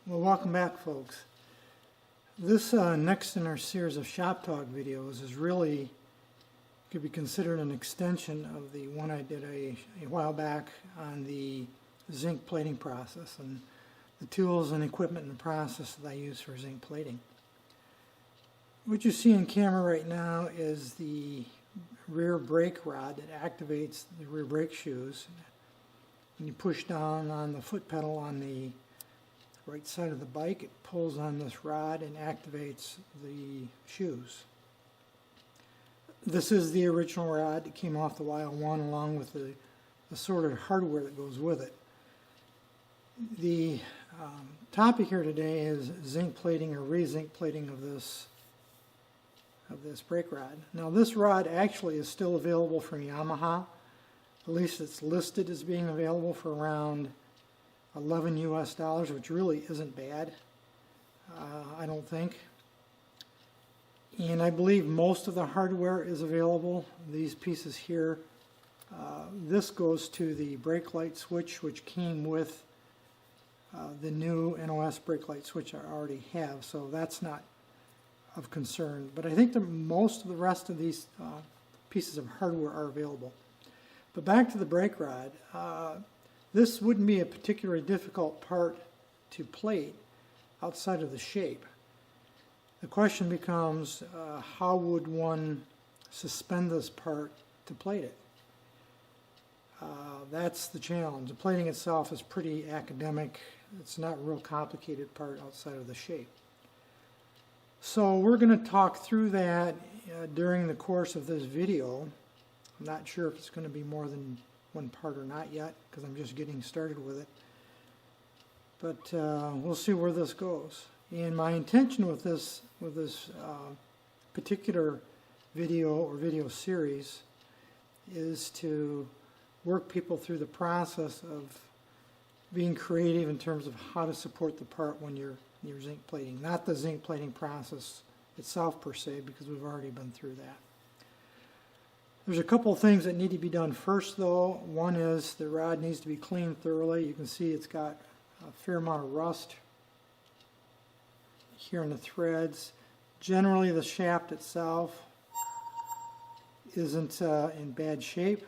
Well, welcome back, folks. This next in our series of shop talk videos is really could be considered an extension of the one I did a while back on the zinc plating process and the tools and equipment and the process that I use for zinc plating. What you see on camera right now is the rear brake rod that activates the rear brake shoes. When you push down on the foot pedal on the right side of the bike, it pulls on this rod and activates the shoes. This is the original rod that came off the YL1 along with the assorted hardware that goes with it. The topic here today is zinc plating or re-zinc plating of this brake rod. Now this rod actually is still available from Yamaha. At least it's listed as being available for around $11 US, which really isn't bad, I don't think. And I believe most of the hardware is available. These pieces here, this goes to the brake light switch, which came with the new NOS brake light switch I already have, so that's not of concern. But I think that most of the rest of these pieces of hardware are available. But back to the brake rod. This wouldn't be a particularly difficult part to plate outside of the shape. The question becomes, how would one suspend this part to plate it? That's the challenge. The plating itself is pretty academic. It's not a real complicated part outside of the shape. So we're going to talk through that during the course of this video. I'm not sure if it's going to be more than one part or not yet, because I'm just getting started with it. But we'll see where this goes. And my intention with this particular video or video series is to work people through the process of being creative in terms of how to support the part when you're zinc plating. Not the zinc plating process itself per se, because we've already been through that. There's a couple of things that need to be done first, though. One is the rod needs to be cleaned thoroughly. You can see it's got a fair amount of rust here in the threads. Generally, the shaft itself isn't in bad shape.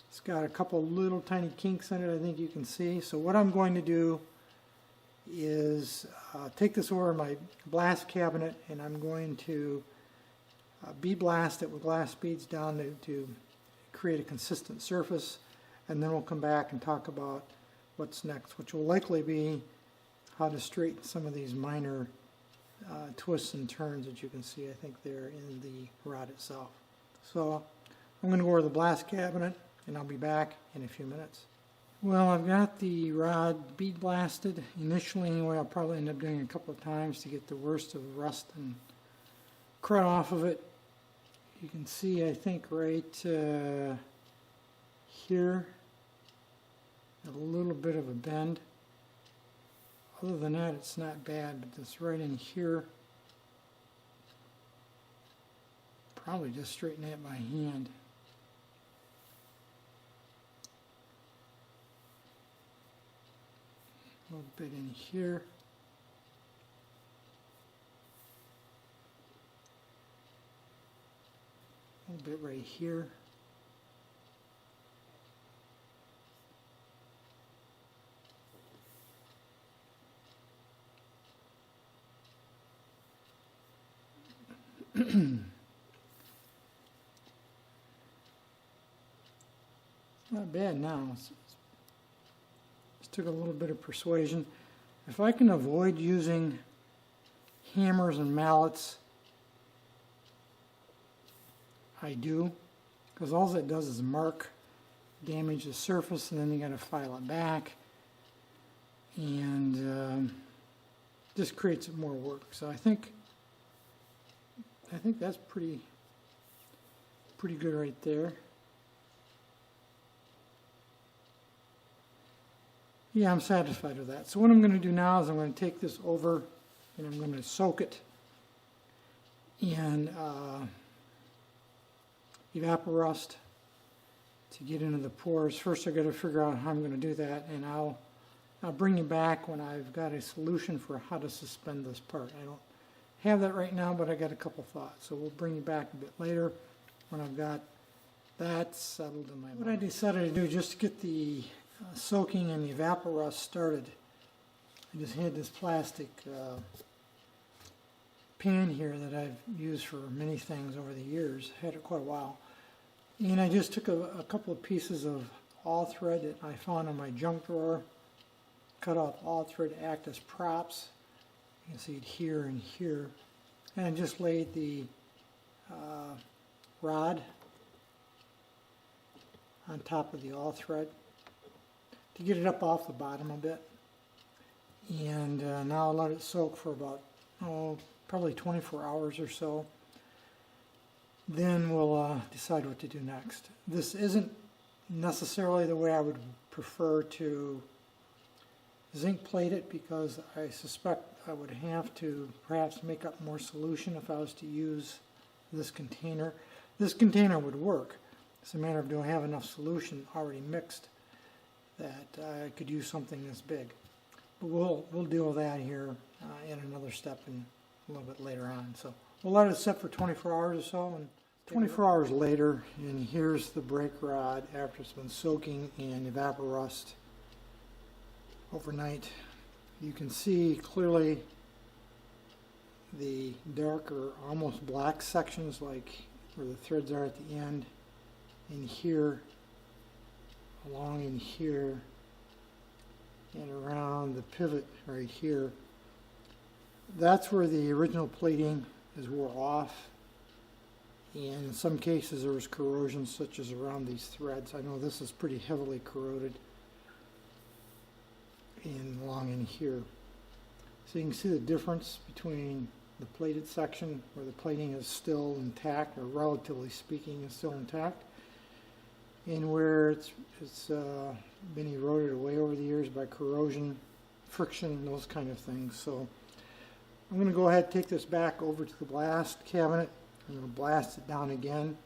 It's got a couple little tiny kinks in it, I think you can see. So what I'm going to do is take this over my blast cabinet, and I'm going to bead blast it with glass beads down to create a consistent surface, and then we'll come back and talk about what's next, which will likely be how to straighten some of these minor twists and turns that you can see, I think, there in the rod itself. So I'm going to go over the blast cabinet, and I'll be back in a few minutes. Well, I've got the rod bead blasted. Initially, anyway, I'll probably end up doing it a couple of times to get the worst of the rust and crud off of it. You can see, I think, right here, a little bit of a bend. Other than that, it's not bad, but this right in here, probably just straighten that by hand. A little bit in here. A little bit right here. Not bad now. Just took a little bit of persuasion. If I can avoid using hammers and mallets, I do, because all it does is mark, damage the surface, and then you got to file it back, and just creates more work. So I think that's pretty good right there. Yeah, I'm satisfied with that. So what I'm going to do now is I'm going to take this over and I'm going to soak it in evaporust to get into the pores. First I've got to figure out how I'm going to do that, and I'll I'll bring you back when I've got a solution for how to suspend this part. I don't have that right now, but I got a couple thoughts. So we'll bring you back a bit later when I've got that settled in my mind. What I decided to do just to get the soaking and the evaporust started, I just had this plastic pan here that I've used for many things over the years. Had it quite a while. And I just took a couple of pieces of all thread that I found in my junk drawer, cut off all thread to act as props. You can see it here and here. And I just laid the rod on top of the all thread to get it up off the bottom a bit. And now I'll let it soak for about, probably 24 hours or so. Then we'll decide what to do next. This isn't necessarily the way I would prefer to zinc plate it, because I suspect I would have to perhaps make up more solution if I was to use this container. This container would work. It's a matter of, do I have enough solution already mixed that I could use something this big. But we'll deal with that here in another step and a little bit later on. So we'll let it set for 24 hours or so. And 24 hours later, and here's the brake rod after it's been soaking in evaporust overnight. You can see clearly the darker, almost black sections, like where the threads are at the end, in here, along in here, and around the pivot right here. That's where the original plating is wore off. And in some cases there was corrosion, such as around these threads. I know this is pretty heavily corroded and along in here. So you can see the difference between the plated section where the plating is still intact, or relatively speaking is still intact, and where it's been eroded away over the years by corrosion, friction, those kind of things. So I'm going to go ahead and take this back over to the blast cabinet. I'm going to blast it down again,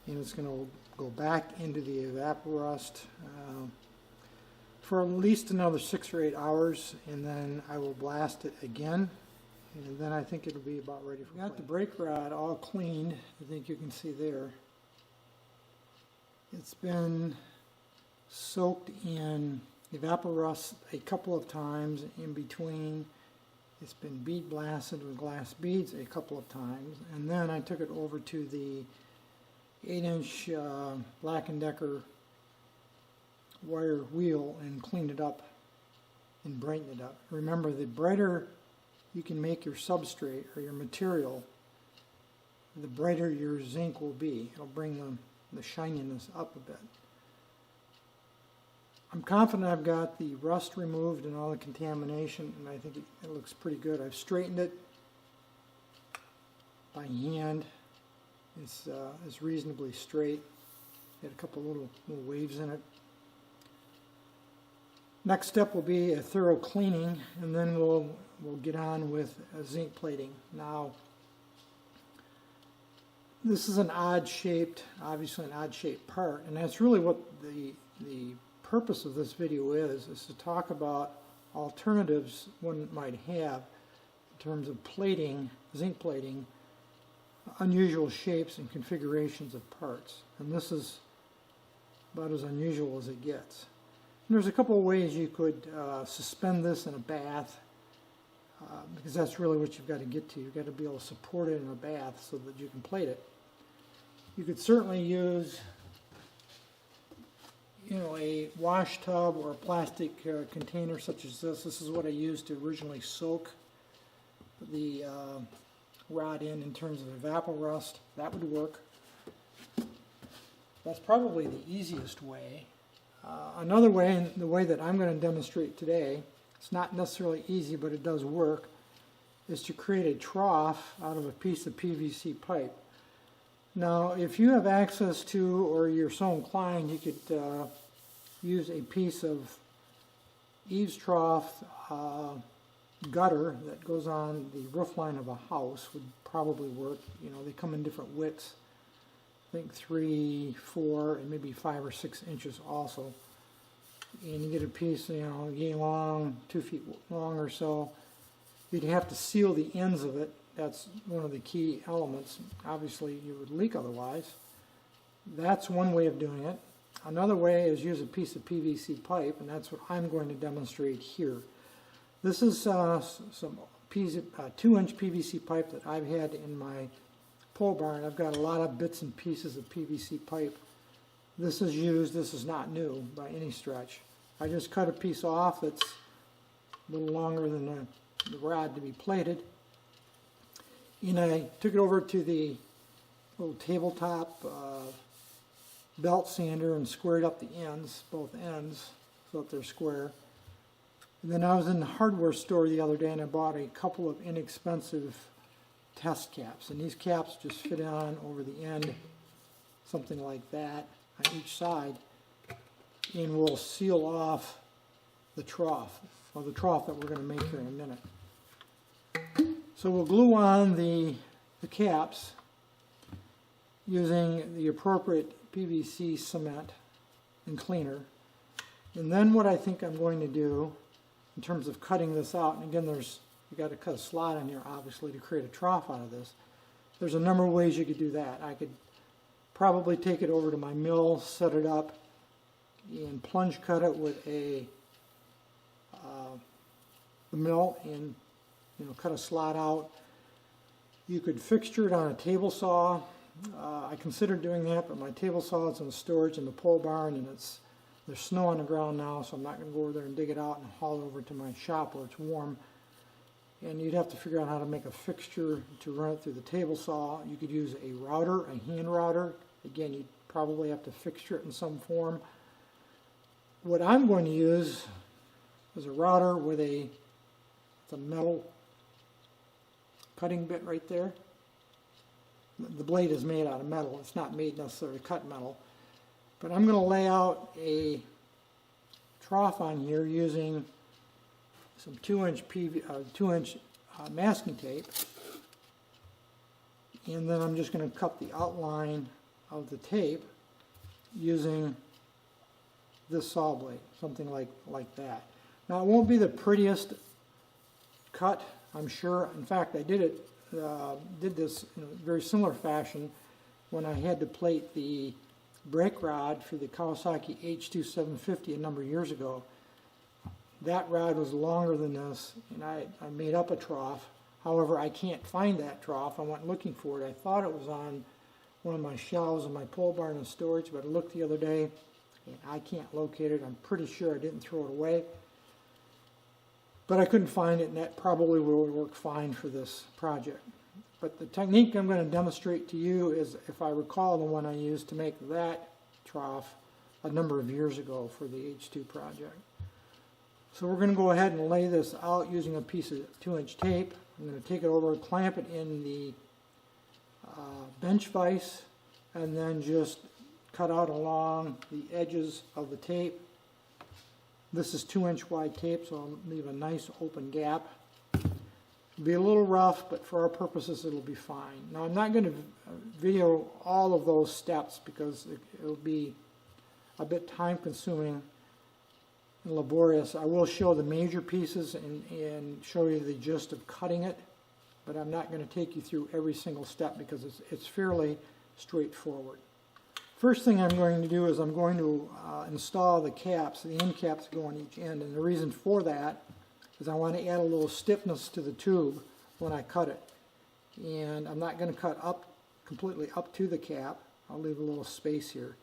and it's going to go back into the evaporust for at least another 6 or 8 hours, and then I will blast it again, and then I think it'll be about ready for got the brake rod all cleaned. I think you can see there. It's been soaked in evaporust a couple of times in between. It's been bead blasted with glass beads a couple of times, and then I took it over to the 8-inch Black & Decker wire wheel and cleaned it up and brightened it up. Remember, the brighter you can make your substrate or your material, the brighter your zinc will be. It'll bring the shininess up a bit. I'm confident I've got the rust removed and all the contamination, and I think it looks pretty good. I've straightened it by hand. It's reasonably straight. Got a couple little waves in it. Next step will be a thorough cleaning, and then we'll get on with zinc plating. Now, this is obviously an odd-shaped part, and that's really what the purpose of this video is to talk about alternatives one might have in terms of plating, zinc plating, unusual shapes and configurations of parts. And this is about as unusual as it gets. And there's a couple of ways you could suspend this in a bath, because that's really what you've got to get to. You've got to be able to support it in a bath so that you can plate it. You could certainly use a wash tub or a plastic container such as this. This is what I used to originally soak the rod in terms of evaporust. That would work. That's probably the easiest way. Another way, and the way that I'm going to demonstrate today, it's not necessarily easy, but it does work, is to create a trough out of a piece of PVC pipe. Now, if you have access to, or you're so inclined, you could use a piece of eaves trough gutter that goes on the roof line of a house would probably work. They come in different widths. I think 3, 4, and maybe 5 or 6 inches also. and you get a piece, getting long, 2 feet long or so, you'd have to seal the ends of it. That's one of the key elements. Obviously, you would leak otherwise. That's one way of doing it. Another way is use a piece of PVC pipe, and that's what I'm going to demonstrate here. This is some 2-inch PVC pipe that I've had in my pole barn. I've got a lot of bits and pieces of PVC pipe. This is used, this is not new by any stretch. I just cut a piece off that's a little longer than the rod to be plated. And I took it over to the little tabletop belt sander and squared up the ends, both ends, so that they're square. And then I was in the hardware store the other day and I bought a couple of inexpensive test caps. And these caps just fit on over the end, something like that, on each side. And will seal off the trough, or the trough that we're going to make here in a minute. So we'll glue on the caps using the appropriate PVC cement and cleaner. And then what I think I'm going to do in terms of cutting this out, and again you got to cut a slot in here obviously to create a trough out of this. There's a number of ways you could do that. I could probably take it over to my mill, set it up, and plunge cut it with the mill and cut a slot out. You could fixture it on a table saw. I considered doing that, but my table saw is in storage in the pole barn, and there's snow on the ground now, so I'm not going to go over there and dig it out and haul it over to my shop where it's warm. And you'd have to figure out how to make a fixture to run it through the table saw. You could use a router, a hand router. Again, you'd probably have to fixture it in some form. What I'm going to use is a router with a metal cutting bit right there. The blade is made out of metal. It's not made necessarily to cut metal. But I'm going to lay out a trough on here using some 2-inch masking tape. And then I'm just going to cut the outline of the tape using this saw blade, something like that. Now it won't be the prettiest cut, I'm sure. In fact, I did this in a very similar fashion when I had to plate the brake rod for the Kawasaki H2 750 a number of years ago. That rod was longer than this, and I made up a trough. However, I can't find that trough. I went looking for it. I thought it was on one of my shelves in my pole barn in storage, but I looked the other day, and I can't locate it. I'm pretty sure I didn't throw it away. But I couldn't find it, and that probably will work fine for this project. But the technique I'm going to demonstrate to you is, if I recall, the one I used to make that trough a number of years ago for the H2 project. So we're going to go ahead and lay this out using a piece of 2-inch tape. I'm going to take it over, clamp it in the bench vise, and then just cut out along the edges of the tape. This is 2-inch wide tape, so I'll leave a nice open gap. It'll be a little rough, but for our purposes it'll be fine. Now I'm not going to video all of those steps because it'll be a bit time consuming and laborious. I will show the major pieces and show you the gist of cutting it, but I'm not going to take you through every single step because it's fairly straightforward. First thing I'm going to do is I'm going to install the caps. The end caps go on each end, and the reason for that is I want to add a little stiffness to the tube when I cut it. And I'm not going to cut completely up to the cap. I'll leave a little space here.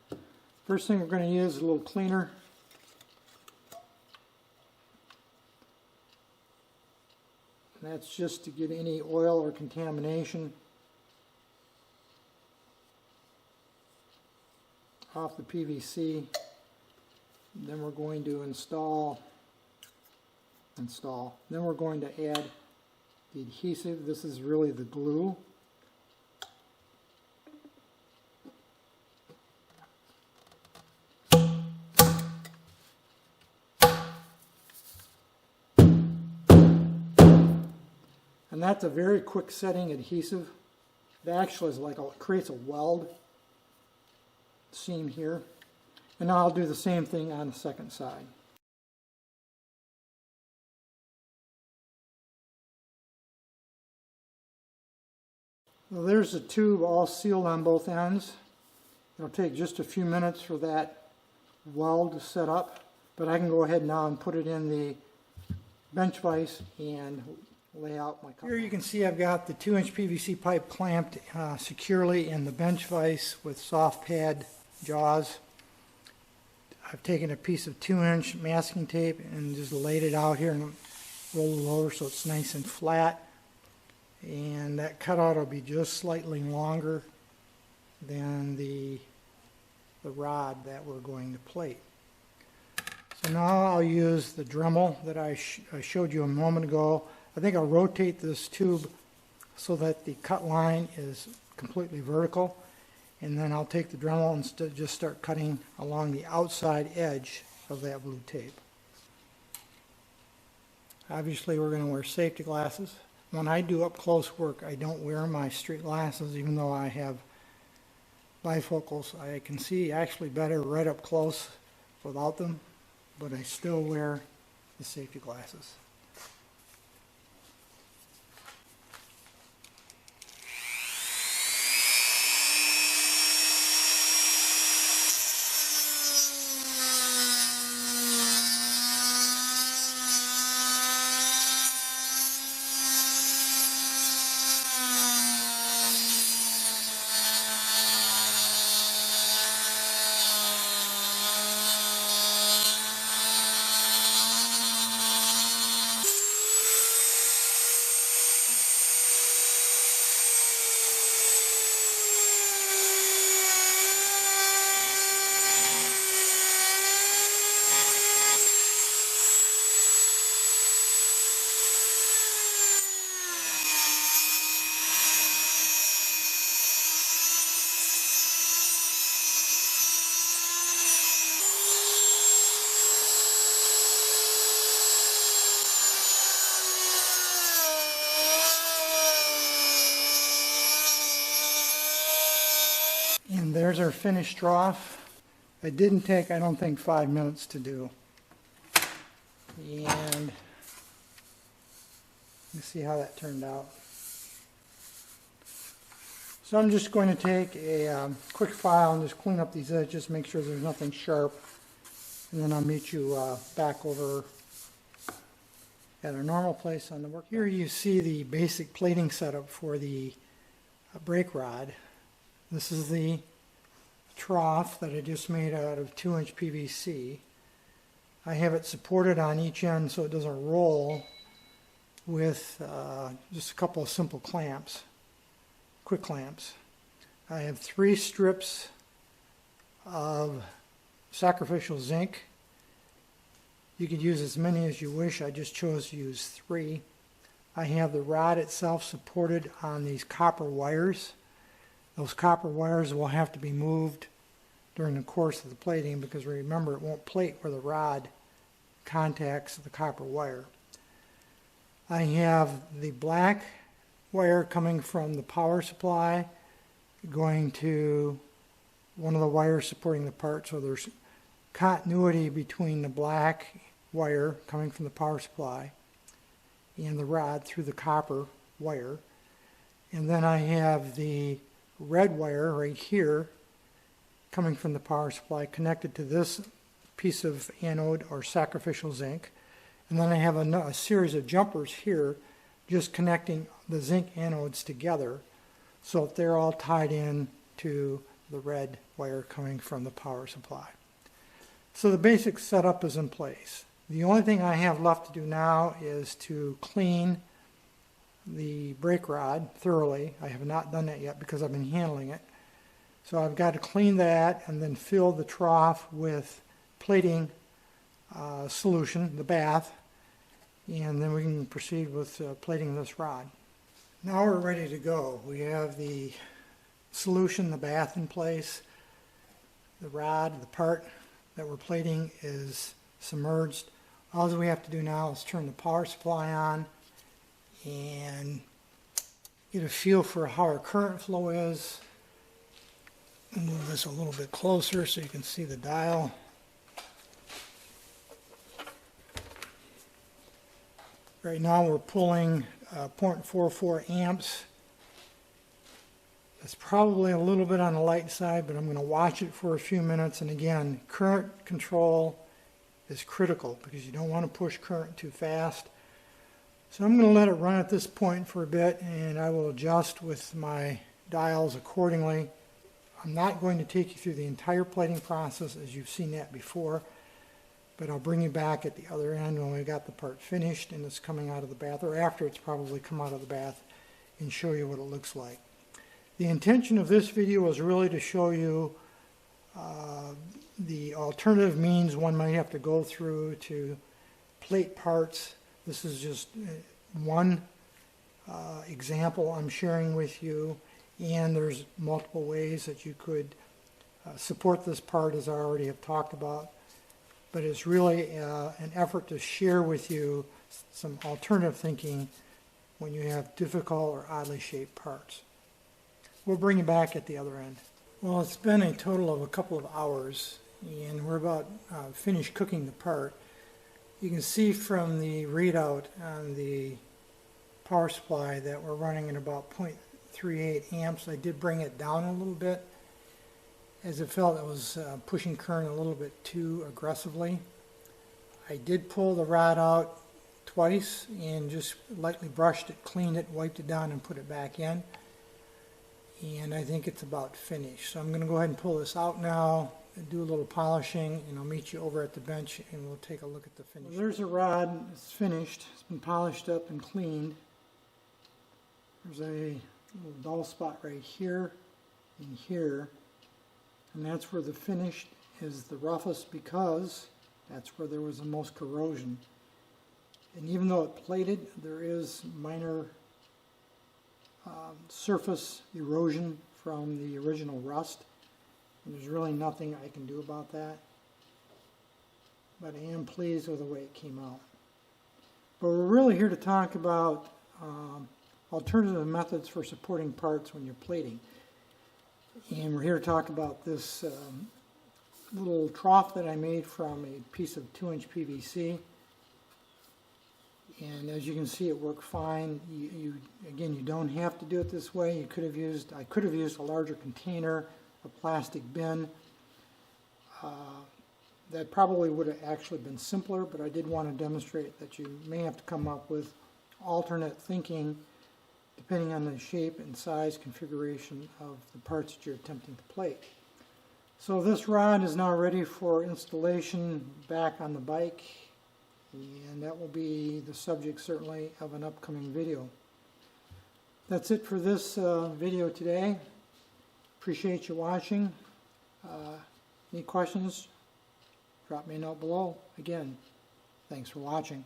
First thing we're going to use is a little cleaner. And that's just to get any oil or contamination off the PVC. Then we're going to install. Then we're going to add the adhesive. This is really the glue. And that's a very quick setting adhesive. It actually is creates a weld seam here. And now I'll do the same thing on the second side. Well, there's the tube all sealed on both ends. It'll take just a few minutes for that weld to set up, but I can go ahead now and put it in the bench vise and lay out my cover. Here you can see I've got the 2-inch PVC pipe clamped securely in the bench vise with soft pad jaws. I've taken a piece of 2-inch masking tape and just laid it out here and rolled it over so it's nice and flat. And that cutout will be just slightly longer than the rod that we're going to plate. So now I'll use the Dremel that I showed you a moment ago. I think I'll rotate this tube so that the cut line is completely vertical, and then I'll take the Dremel and just start cutting along the outside edge of that blue tape. Obviously we're going to wear safety glasses. When I do up close work, I don't wear my street glasses even though I have bifocals. I can see actually better right up close without them, but I still wear the safety glasses. And there's our finished trough. It didn't take, I don't think, 5 minutes to do. And let's see how that turned out. So I'm just going to take a quick file and just clean up these edges, make sure there's nothing sharp, and then I'll meet you back over at our normal place on the work. Here you see the basic plating setup for the brake rod. This is the trough that I just made out of 2-inch PVC. I have it supported on each end so it doesn't roll with just a couple of simple clamps, quick clamps. I have 3 strips of sacrificial zinc. You could use as many as you wish. I just chose to use 3. I have the rod itself supported on these copper wires. Those copper wires will have to be moved during the course of the plating because remember it won't plate where the rod contacts the copper wire. I have the black wire coming from the power supply going to one of the wires supporting the part, so there's continuity between the black wire coming from the power supply and the rod through the copper wire. And then I have the red wire right here coming from the power supply connected to this piece of anode or sacrificial zinc. And then I have a series of jumpers here just connecting the zinc anodes together so that they're all tied in to the red wire coming from the power supply. So the basic setup is in place. The only thing I have left to do now is to clean the brake rod thoroughly. I have not done that yet because I've been handling it. So I've got to clean that and then fill the trough with plating solution, the bath, and then we can proceed with plating this rod. Now we're ready to go. We have the solution, the bath in place. The rod, the part that we're plating is submerged. All we have to do now is turn the power supply on and get a feel for how our current flow is. Move this a little bit closer so you can see the dial. Right now we're pulling 0.44 amps It's probably a little bit on the light side, but I'm going to watch it for a few minutes. And again, current control is critical because you don't want to push current too fast. So I'm going to let it run at this point for a bit, and I will adjust with my dials accordingly. I'm not going to take you through the entire plating process as you've seen that before, but I'll bring you back at the other end when we've got the part finished and it's coming out of the bath, or after it's probably come out of the bath, and show you what it looks like. The intention of this video is really to show you the alternative means one might have to go through to plate parts. This is just one example I'm sharing with you, and there's multiple ways that you could support this part, as I already have talked about. But it's really an effort to share with you some alternative thinking when you have difficult or oddly shaped parts. We'll bring you back at the other end. Well, it's been a total of a couple of hours, and we're about finished cooking the part. You can see from the readout on the power supply that we're running at about 0.38 amps. I did bring it down a little bit as I felt it was pushing current a little bit too aggressively. I did pull the rod out twice and just lightly brushed it, cleaned it, wiped it down, and put it back in. And I think it's about finished. So I'm going to go ahead and pull this out now, do a little polishing, and I'll meet you over at the bench and we'll take a look at the finish. Well, there's a rod. It's finished. It's been polished up and cleaned. There's a little dull spot right here and here, and that's where the finish is the roughest because that's where there was the most corrosion. And even though it plated, there is minor surface erosion from the original rust, and there's really nothing I can do about that, but I am pleased with the way it came out. But we're really here to talk about alternative methods for supporting parts when you're plating, and we're here to talk about this little trough that I made from a piece of 2-inch PVC. And as you can see, it worked fine. Again, you don't have to do it this way. I could have used a larger container, a plastic bin. That probably would have actually been simpler, but I did want to demonstrate that you may have to come up with alternate thinking depending on the shape and size configuration of the parts that you're attempting to plate. So this rod is now ready for installation back on the bike, and that will be the subject certainly of an upcoming video. That's it for this video today. Appreciate you watching. Any questions? Drop me a note below. Again, thanks for watching.